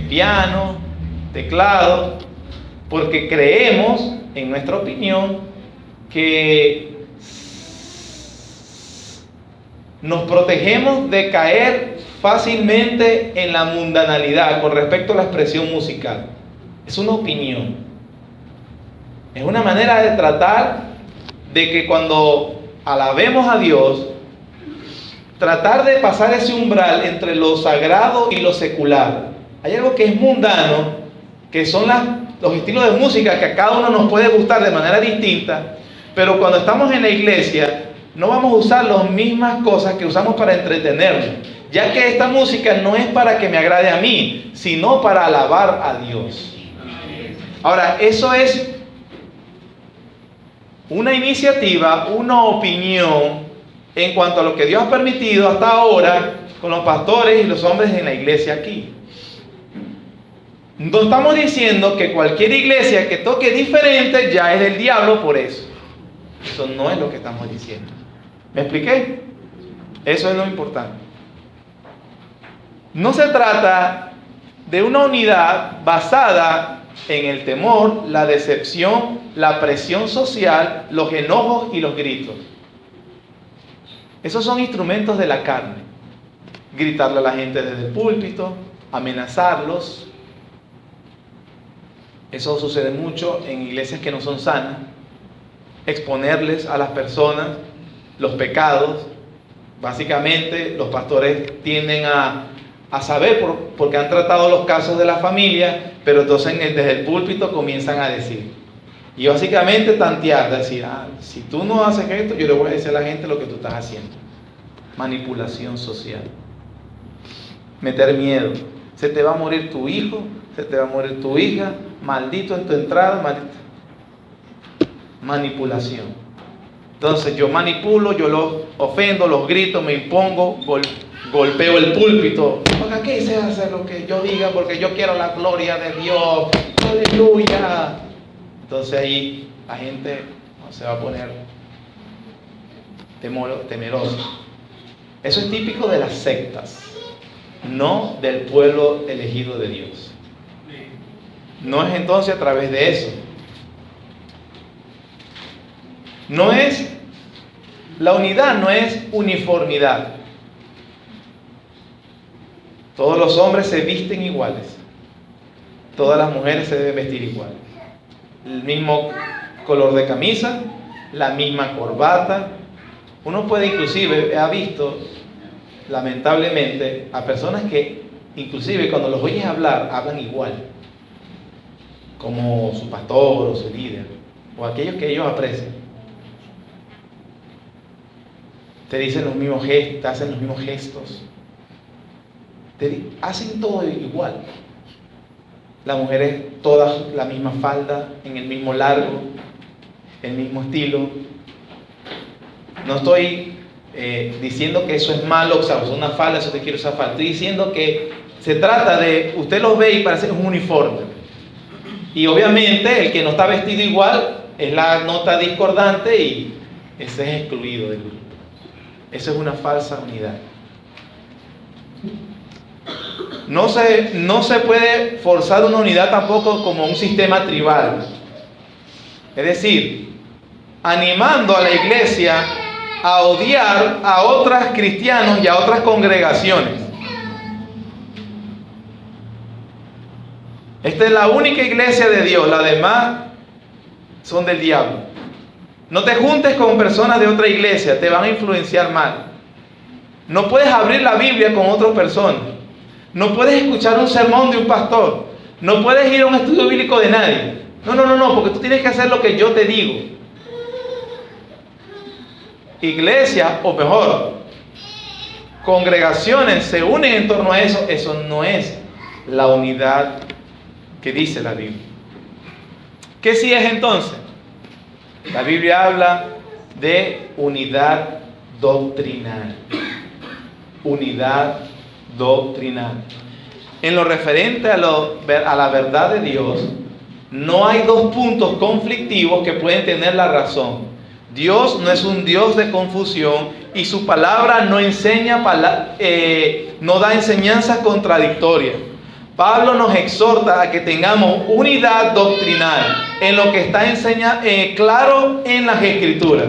piano, teclado, porque creemos, en nuestra opinión, que nos protegemos de caer fácilmente en la mundanalidad con respecto a la expresión musical. Es una opinión. Es una manera de tratar de que cuando alabemos a Dios, tratar de pasar ese umbral entre lo sagrado y lo secular. Hay algo que es mundano, que son los estilos de música que a cada uno nos puede gustar de manera distinta, pero cuando estamos en la iglesia no vamos a usar las mismas cosas que usamos para entretenernos, ya que esta música no es para que me agrade a mí, sino para alabar a Dios. Ahora, eso es una iniciativa, una opinión en cuanto a lo que Dios ha permitido hasta ahora con los pastores y los hombres en la iglesia aquí. No estamos diciendo que cualquier iglesia que toque diferente ya es del diablo por eso. Eso no es lo que estamos diciendo. ¿Me expliqué? Eso es lo importante. No se trata de una unidad basada en el temor, la decepción, la presión social, los enojos y los gritos. Esos son instrumentos de la carne. Gritarle a la gente desde el púlpito, amenazarlos. Eso sucede mucho en iglesias que no son sanas. Exponerles a las personas los pecados. Básicamente los pastores tienden a saber porque han tratado los casos de la familia, pero entonces desde el púlpito comienzan a decir. Y básicamente tantear, decir, si tú no haces esto, yo le voy a decir a la gente lo que tú estás haciendo. Manipulación social. Meter miedo. Se te va a morir tu hijo, se te va a morir tu hija, maldito en tu entrada, maldito. Manipulación. Entonces yo manipulo, yo los ofendo, los grito, me impongo, golpeo el púlpito. Porque aquí se hace lo que yo diga porque yo quiero la gloria de Dios. Aleluya. Entonces ahí la gente se va a poner temerosa. Eso es típico de las sectas, no del pueblo elegido de Dios. No es entonces a través de eso. La unidad no es uniformidad. Todos los hombres se visten iguales. Todas las mujeres se deben vestir igual. El mismo color de camisa, la misma corbata. Uno puede inclusive, ha visto lamentablemente a personas que inclusive cuando los oyes hablar, hablan igual, como su pastor o su líder, o aquellos que ellos aprecian. Te dicen los mismos gestos, te hacen los mismos gestos, hacen todo igual. las mujeres todas la misma falda, en el mismo largo, el mismo estilo. No estoy diciendo que eso es malo, usar una falda, si usted quiere usar falda. Estoy diciendo que se trata de, usted los ve y parece un uniforme. Y obviamente el que no está vestido igual es la nota discordante y ese es excluido del grupo. Eso es una falsa unidad. No se puede forzar una unidad tampoco como un sistema tribal. Es decir, animando a la iglesia a odiar a otros cristianos y a otras congregaciones. Esta es la única iglesia de Dios, las demás son del diablo. No te juntes con personas de otra iglesia, te van a influenciar mal. No puedes abrir la Biblia con otras personas. No puedes escuchar un sermón de un pastor. No puedes ir a un estudio bíblico de nadie. No, porque tú tienes que hacer lo que yo te digo. Iglesia, o mejor, congregaciones se unen en torno a eso. Eso no es la unidad que dice la Biblia. ¿Qué sí es entonces? La Biblia habla de unidad doctrinal. Unidad doctrinal. En lo referente a la verdad de Dios, no hay dos puntos conflictivos que pueden tener la razón. Dios no es un Dios de confusión y su palabra no da enseñanzas contradictorias. Pablo nos exhorta a que tengamos unidad doctrinal en lo que está claro en las Escrituras.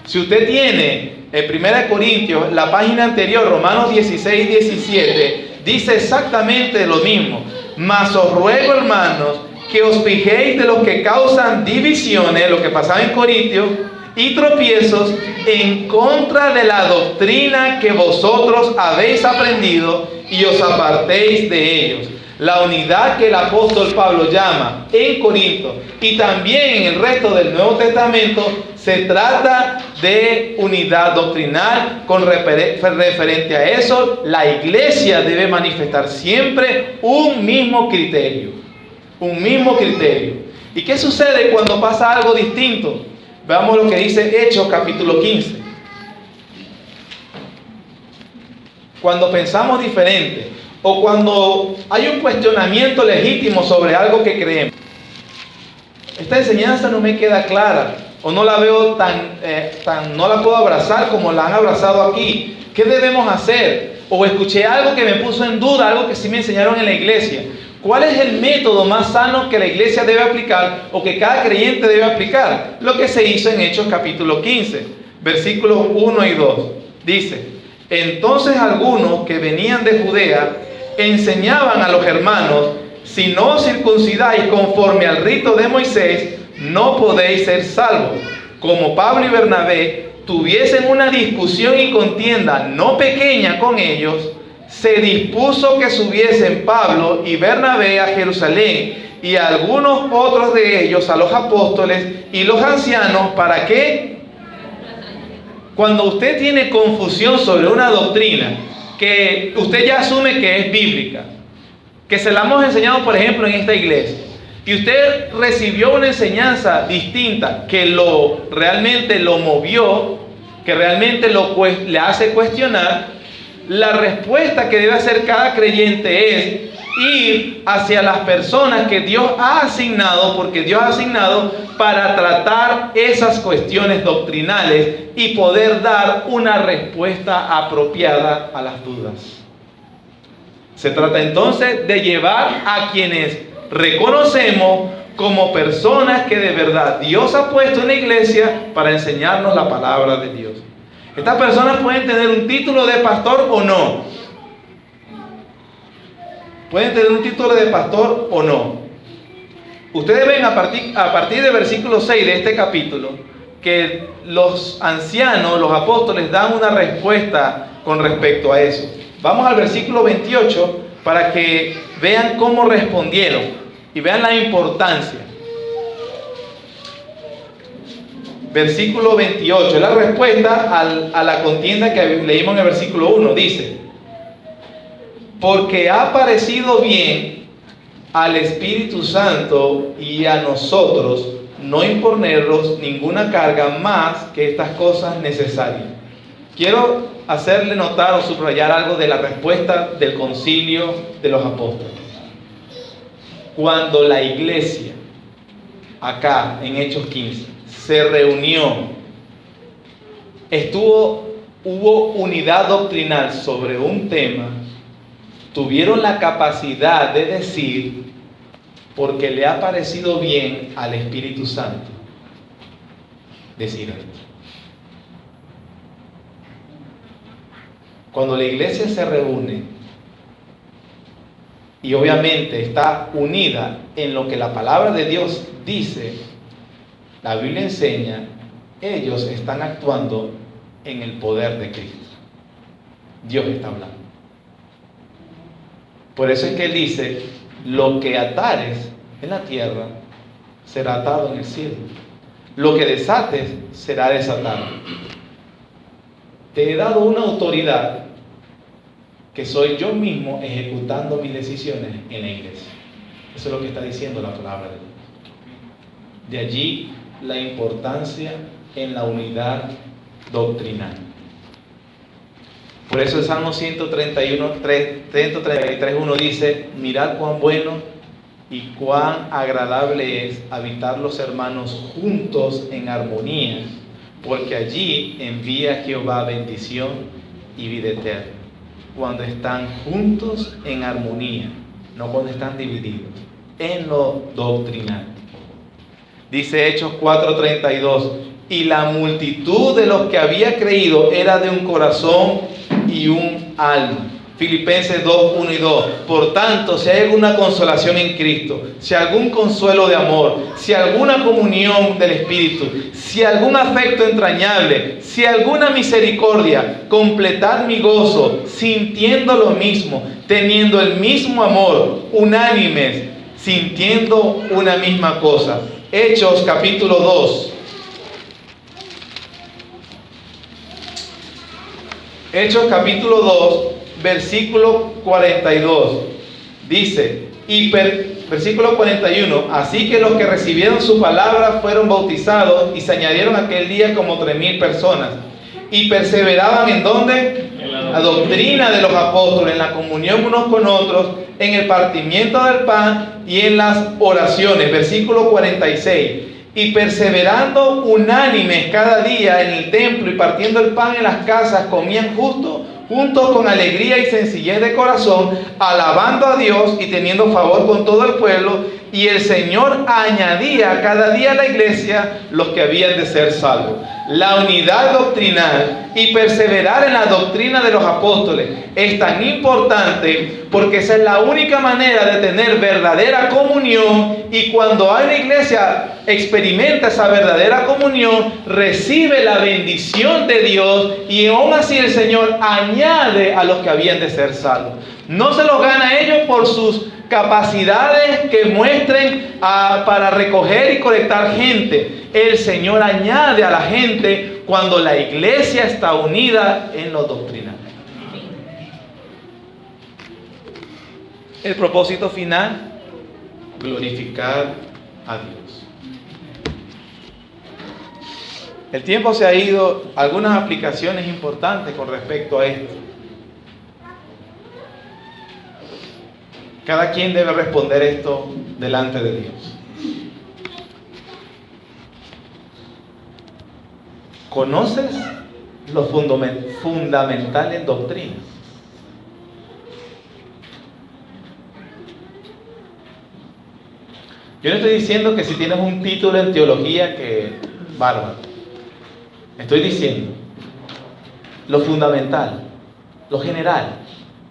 Si usted tiene en 1 Corintios, la página anterior, Romanos 16, 17, dice exactamente lo mismo. Mas os ruego, hermanos, que os fijéis de los que causan divisiones, lo que pasaba en Corintios, y tropiezos en contra de la doctrina que vosotros habéis aprendido y os apartéis de ellos. La unidad que el apóstol Pablo llama en Corinto y también en el resto del Nuevo Testamento se trata de unidad doctrinal. Con referente a eso, la iglesia debe manifestar siempre un mismo criterio. Un mismo criterio. ¿Y qué sucede cuando pasa algo distinto? Veamos lo que dice Hechos capítulo 15. Cuando pensamos diferente o cuando hay un cuestionamiento legítimo sobre algo que creemos. Esta enseñanza no me queda clara o no la veo no la puedo abrazar como la han abrazado aquí. ¿Qué debemos hacer? O escuché algo que me puso en duda, algo que sí me enseñaron en la iglesia. ¿Cuál es el método más sano que la iglesia debe aplicar o que cada creyente debe aplicar? Lo que se hizo en Hechos capítulo 15, versículos 1 y 2. Dice: entonces algunos que venían de Judea enseñaban a los hermanos: si no os circuncidáis conforme al rito de Moisés, no podéis ser salvos. Como Pablo y Bernabé tuviesen una discusión y contienda no pequeña con ellos, se dispuso que subiesen Pablo y Bernabé a Jerusalén y algunos otros de ellos a los apóstoles y los ancianos. ¿Para qué? Cuando usted tiene confusión sobre una doctrina que usted ya asume que es bíblica, que se la hemos enseñado por ejemplo en esta iglesia, y usted recibió una enseñanza distinta que realmente lo movió, que realmente le hace cuestionar, la respuesta que debe hacer cada creyente es ir hacia las personas que Dios ha asignado, porque Dios ha asignado para tratar esas cuestiones doctrinales y poder dar una respuesta apropiada a las dudas. Se trata entonces de llevar a quienes reconocemos como personas que de verdad Dios ha puesto en la iglesia para enseñarnos la palabra de Dios. Estas personas pueden tener un título de pastor o no. Pueden tener un título de pastor o no. Ustedes ven a partir del versículo 6 de este capítulo que los ancianos, los apóstoles, dan una respuesta con respecto a eso. Vamos al versículo 28 para que vean cómo respondieron y vean la importancia. Versículo 28, es la respuesta a la contienda que leímos en el versículo 1. Dice: porque ha parecido bien al Espíritu Santo y a nosotros no imponernos ninguna carga más que estas cosas necesarias. Quiero hacerle notar o subrayar algo de la respuesta del concilio de los apóstoles. Cuando la iglesia, acá en Hechos 15, se reunió, hubo unidad doctrinal sobre un tema, tuvieron la capacidad de decir, porque le ha parecido bien al Espíritu Santo decir esto. Cuando la iglesia se reúne y obviamente está unida en lo que la palabra de Dios dice, la Biblia enseña, ellos están actuando en el poder de Cristo. Dios está hablando. Por eso es que Él dice, lo que atares en la tierra será atado en el cielo. Lo que desates será desatado. Te he dado una autoridad que soy yo mismo ejecutando mis decisiones en la iglesia. Eso es lo que está diciendo la palabra de Dios. De allí la importancia en la unidad doctrinal. Por eso el Salmo 133:1 dice, mirad cuán bueno y cuán agradable es habitar los hermanos juntos en armonía, porque allí envía Jehová bendición y vida eterna. Cuando están juntos en armonía, no cuando están divididos, en lo doctrinal. Dice Hechos 4:32, y la multitud de los que había creído era de un corazón y un alma. Filipenses 2:1 y 2. Por tanto, si hay alguna consolación en Cristo, si algún consuelo de amor, si alguna comunión del Espíritu, si algún afecto entrañable, si alguna misericordia, completad mi gozo, sintiendo lo mismo, teniendo el mismo amor, unánimes, sintiendo una misma cosa. Hechos capítulo 2. Hechos capítulo 2, versículo 42. Dice, versículo 41, así que los que recibieron su palabra fueron bautizados y se añadieron aquel día como 3,000 personas. Y perseveraban ¿en dónde? En la doctrina de los apóstoles, en la comunión unos con otros, en el partimiento del pan y en las oraciones. Versículo 46. Y perseverando unánimes cada día en el templo y partiendo el pan en las casas, comían juntos con alegría y sencillez de corazón, alabando a Dios y teniendo favor con todo el pueblo. Y el Señor añadía cada día a la iglesia los que habían de ser salvos. La unidad doctrinal y perseverar en la doctrina de los apóstoles es tan importante porque esa es la única manera de tener verdadera comunión, y cuando hay una iglesia experimenta esa verdadera comunión, recibe la bendición de Dios, y aún así el Señor añade a los que habían de ser salvos. No se los gana a ellos por sus capacidades que muestren para recoger y colectar gente. El Señor añade a la gente cuando la iglesia está unida en lo doctrinal. El propósito final, glorificar a Dios. El tiempo se ha ido, algunas aplicaciones importantes con respecto a esto. Cada quien debe responder esto delante de Dios. ¿Conoces lo fundamental en doctrina? Yo no estoy diciendo que si tienes un título en teología, que bárbaro. Estoy diciendo lo fundamental, lo general,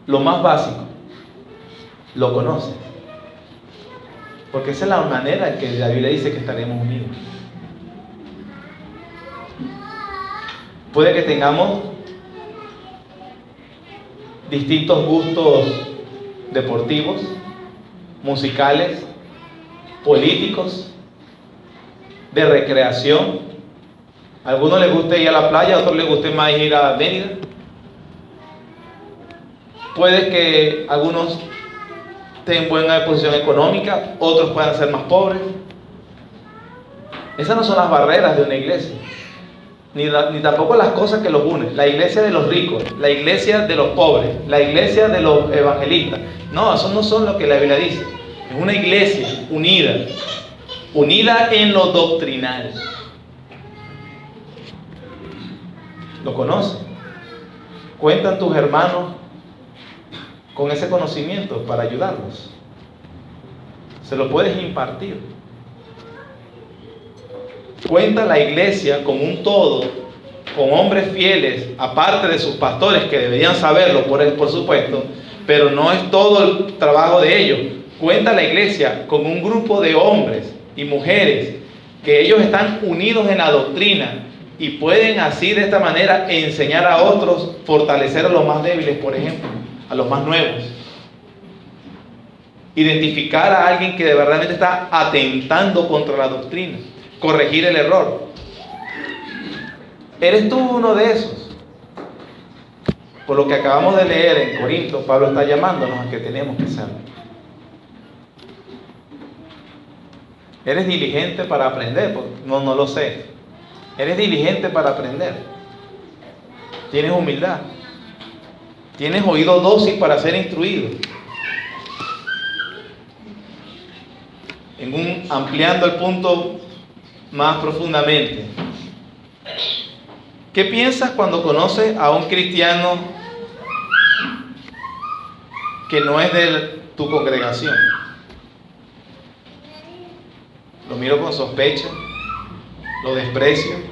lo más básico. Lo conoces. Porque esa es la manera en que la Biblia dice que estaremos unidos. Puede que tengamos distintos gustos deportivos, musicales, políticos, de recreación. A algunos les guste ir a la playa, a otros les guste más ir a Mérida. Puede que algunos estén en buena posición económica, otros puedan ser más pobres. Esas no son las barreras de una iglesia, ni tampoco las cosas que los unen. La iglesia de los ricos, la iglesia de los pobres, la iglesia de los evangelistas. No, eso no son lo que la Biblia dice. Es una iglesia unida en lo doctrinal. ¿Lo conoces? ¿Cuentan tus hermanos con ese conocimiento para ayudarlos? Se lo puedes impartir. Cuenta la iglesia como un todo, con hombres fieles, aparte de sus pastores que deberían saberlo, por supuesto, pero no es todo el trabajo de ellos. Cuenta la iglesia con un grupo de hombres y mujeres que ellos están unidos en la doctrina y pueden así de esta manera enseñar a otros, fortalecer a los más débiles, por ejemplo, a los más nuevos. Identificar a alguien que de verdad está atentando contra la doctrina, corregir el error. ¿Eres tú uno de esos? Por lo que acabamos de leer en Corinto, Pablo está llamándonos a que tenemos que serlo. ¿Eres diligente para aprender? No lo sé. ¿Eres diligente para aprender? ¿Tienes humildad? ¿Tienes oído dócil para ser instruido? Ampliando el punto más profundamente, ¿qué piensas cuando conoces a un cristiano que no es de tu congregación? Lo miro con sospecha, lo desprecio.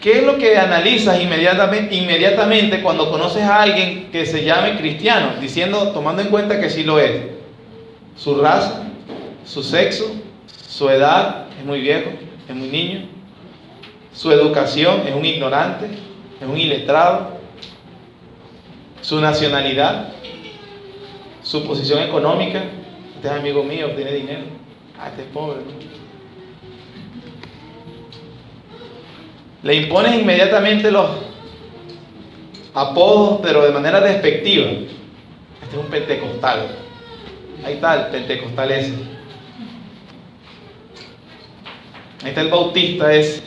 ¿Qué es lo que analizas inmediatamente cuando conoces a alguien que se llame cristiano? Tomando en cuenta que sí lo es. Su raza, su sexo, su edad, es muy viejo, es muy niño. Su educación, es un ignorante, es un iletrado. Su nacionalidad, su posición económica. Este es amigo mío, tiene dinero. Este es pobre, ¿no? Le impones inmediatamente los apodos, pero de manera despectiva. Este es un pentecostal. Ahí está el pentecostal ese. Ahí está el bautista ese.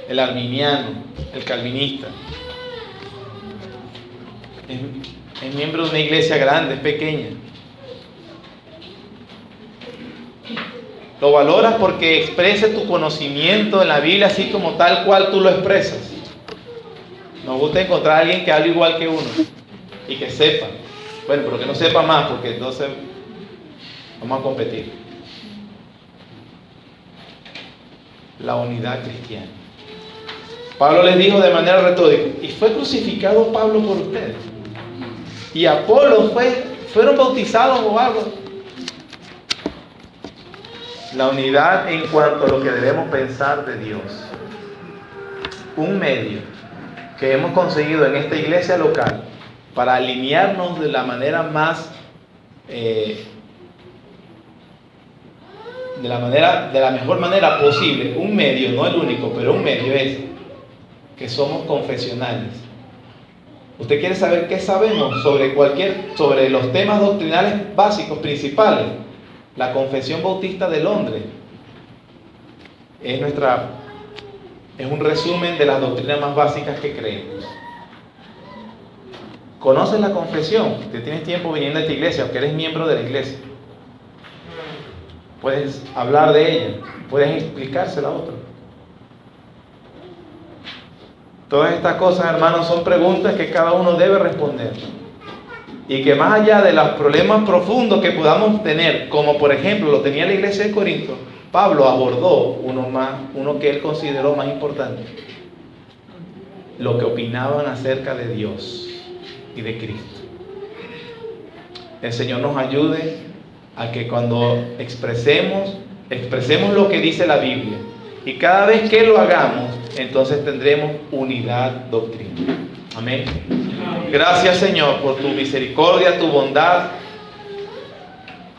El arminiano, el calvinista. Es miembro de una iglesia grande, es pequeña. Lo valoras porque exprese tu conocimiento en la Biblia así como tal cual tú lo expresas. Nos gusta encontrar a alguien que hable igual que uno y que sepa. Bueno, pero que no sepa más, porque entonces vamos a competir. La unidad cristiana. Pablo les dijo de manera retórica: ¿y fue crucificado Pablo por ustedes? ¿Y Apolo fueron bautizados o algo? La unidad en cuanto a lo que debemos pensar de Dios. Un medio que hemos conseguido en esta iglesia local para alinearnos de la manera más de la mejor manera posible. Un medio, no el único, pero un medio es que somos confesionales. ¿Usted quiere saber qué sabemos sobre los temas doctrinales básicos, principales? La Confesión Bautista de Londres es un resumen de las doctrinas más básicas que creemos. ¿Conoces la confesión? Que tienes tiempo viniendo a esta iglesia o que eres miembro de la iglesia. Puedes hablar de ella, puedes explicársela a otro. Todas estas cosas, hermanos, son preguntas que cada uno debe responder. Y que más allá de los problemas profundos que podamos tener, como por ejemplo lo tenía la iglesia de Corinto, Pablo abordó uno que él consideró más importante: lo que opinaban acerca de Dios y de Cristo. El Señor nos ayude a que cuando expresemos lo que dice la Biblia, y cada vez que lo hagamos, entonces tendremos unidad doctrinal. Amén. Gracias, Señor, por tu misericordia, tu bondad.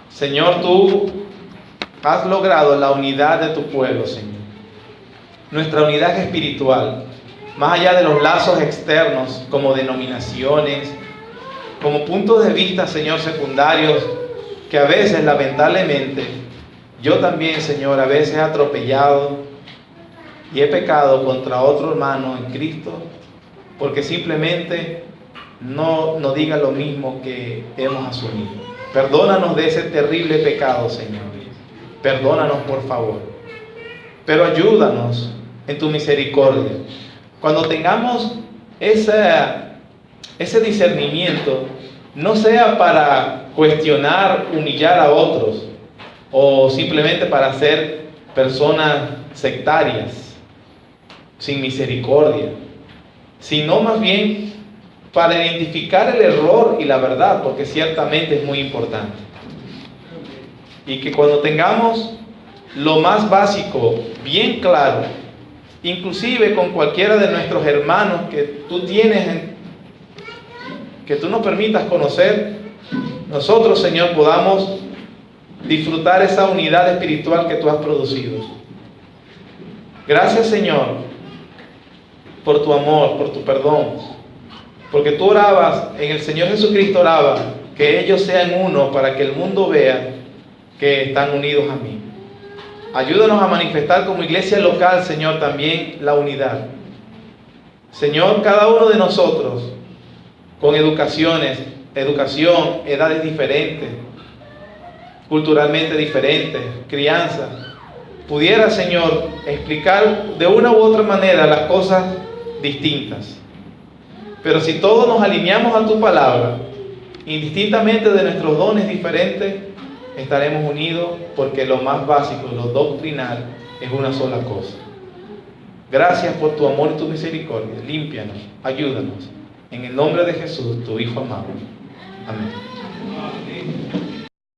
Señor, tú has logrado la unidad de tu pueblo, Señor. Nuestra unidad espiritual, más allá de los lazos externos, como denominaciones, como puntos de vista, Señor, secundarios, que a veces, lamentablemente, yo también, Señor, a veces he atropellado y he pecado contra otro hermano en Cristo, porque simplemente no diga lo mismo que hemos asumido. Perdónanos de ese terrible pecado, Señor. Perdónanos, por favor. Pero ayúdanos en tu misericordia. Cuando tengamos ese discernimiento, no sea para cuestionar, humillar a otros, o simplemente para ser personas sectarias, sin misericordia, sino más bien para identificar el error y la verdad, porque ciertamente es muy importante. Y que cuando tengamos lo más básico bien claro, inclusive con cualquiera de nuestros hermanos que tú tienes, que tú nos permitas conocer, nosotros, Señor, podamos disfrutar esa unidad espiritual que tú has producido. Gracias, Señor, por tu amor, por tu perdón, porque tú orabas, en el Señor Jesucristo oraba, que ellos sean uno para que el mundo vea que están unidos a mí. Ayúdanos a manifestar como iglesia local, Señor, también la unidad. Señor, cada uno de nosotros, con educación, edades diferentes, culturalmente diferentes, crianza, pudiera, Señor, explicar de una u otra manera las cosas distintas. Pero si todos nos alineamos a tu palabra, indistintamente de nuestros dones diferentes, estaremos unidos, porque lo más básico, lo doctrinal, es una sola cosa. Gracias por tu amor y tu misericordia. Límpianos, ayúdanos. En el nombre de Jesús, tu Hijo amado. Amén.